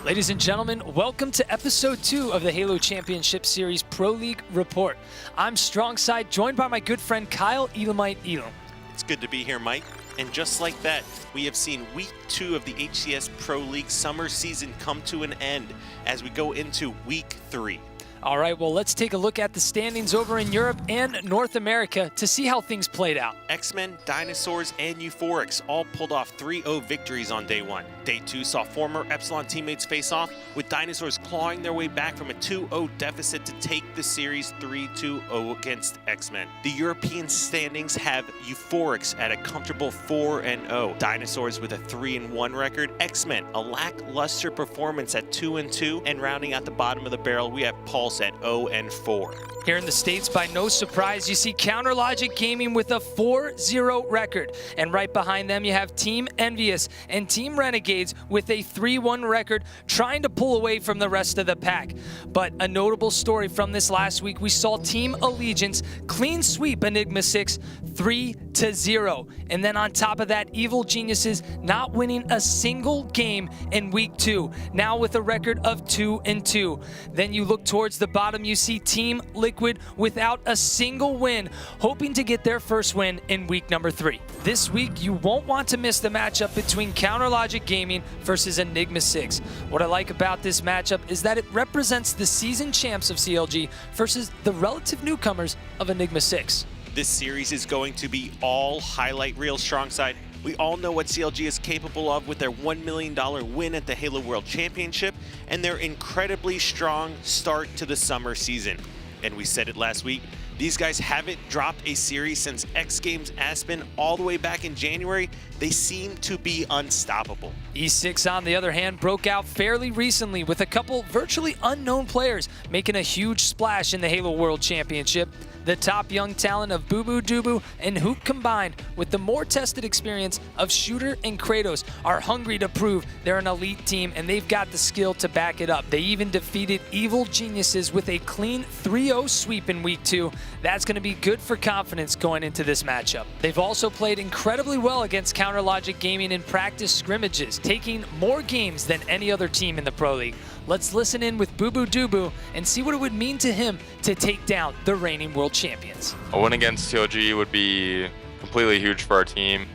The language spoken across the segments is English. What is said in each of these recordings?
Ladies and gentlemen, welcome to episode 2 of the Halo Championship Series Pro League Report. I'm Strongside, joined by my good friend Kyle Elamite Elam. It's good to be here, Mike. And just like that, we have seen week 2 of the HCS Pro League summer season come to an end as we go into week 3. All right, well, let's take a look at the standings over in Europe and North America to see how things played out. X-Men, Dinosaurs, and Euphorics all pulled off 3-0 victories on day 1. Day 2 saw former Epsilon teammates face off, with Dinosaurs clawing their way back from a 2-0 deficit to take the series 3-2-0 against X-Men. The European standings have Euphorics at a comfortable 4-0, Dinosaurs with a 3-1 record, X-Men a lackluster performance at 2-2, and rounding out the bottom of the barrel, we have Pulse at 0-4. Here in the States, by no surprise, you see Counterlogic Gaming with a 4-0 record. And right behind them, you have Team Envious and Team Renegades with a 3-1 record, trying to pull away from the rest of the pack. But a notable story from this last week, we saw Team Allegiance clean sweep Enigma 6 3-0. And then on top of that, Evil Geniuses not winning a single game in week 2, now with a record of 2-2. Then you look towards the bottom, you see Team Liquid without a single win, hoping to get their first win in week number 3. This week, you won't want to miss the matchup between Counterlogic Gaming versus Enigma 6. What I like about this matchup is that it represents the season champs of CLG versus the relative newcomers of Enigma 6. This series is going to be all highlight reel, Strongside. We all know what CLG is capable of with their $1 million win at the Halo World Championship and their incredibly strong start to the summer season. And we said it last week, these guys haven't dropped a series since X Games Aspen all the way back in January. They seem to be unstoppable. E6, on the other hand, broke out fairly recently with a couple virtually unknown players making a huge splash in the Halo World Championship. The top young talent of Boo Boo Doo and Hook combined with the more tested experience of Shooter and Kratos are hungry to prove they're an elite team, and they've got the skill to back it up. They even defeated Evil Geniuses with a clean 3-0 sweep in week 2. That's going to be good for confidence going into this matchup. They've also played incredibly well against Counterlogic Gaming in practice scrimmages, taking more games than any other team in the Pro League. Let's listen in with Boo Boo Doo and see what it would mean to him to take down the reigning world champions. A win against CLG would be completely huge for our team.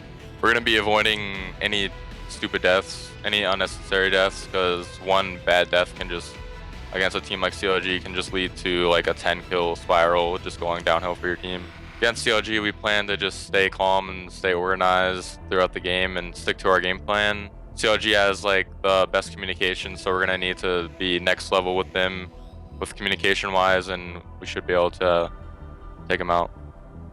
We're going to be avoiding any stupid deaths, any unnecessary deaths, because one bad death can just, against a team like CLG, can just lead to like a 10-kill spiral just going downhill for your team. Against CLG, we plan to just stay calm and stay organized throughout the game and stick to our game plan. CLG has like the best communication, so we're gonna need to be next level with them with communication wise, and we should be able to take them out.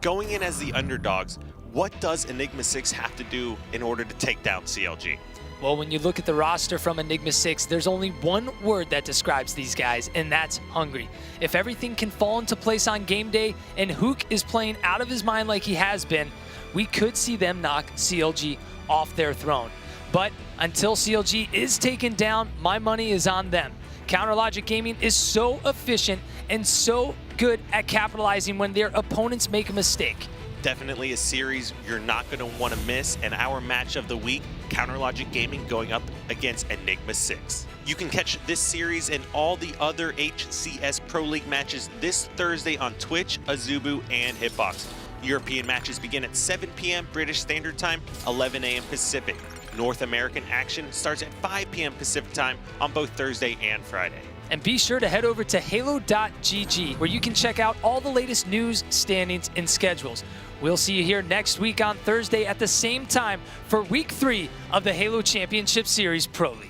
Going in as the underdogs, what does Enigma 6 have to do in order to take down CLG? Well, when you look at the roster from Enigma 6, there's only one word that describes these guys, and that's hungry. If everything can fall into place on game day and Hook is playing out of his mind like he has been, we could see them knock CLG off their throne. But until CLG is taken down, my money is on them. Counterlogic Gaming is so efficient and so good at capitalizing when their opponents make a mistake. Definitely a series you're not going to want to miss, and our match of the week, Counterlogic Gaming going up against Enigma 6. You can catch this series and all the other HCS Pro League matches this Thursday on Twitch, Azubu, and Hitbox. European matches begin at 7 p.m. British Standard Time, 11 a.m. Pacific. North American action starts at 5 p.m. Pacific Time on both Thursday and Friday. And be sure to head over to Halo.gg, where you can check out all the latest news, standings, and schedules. We'll see you here next week on Thursday at the same time for Week 3 of the Halo Championship Series Pro League.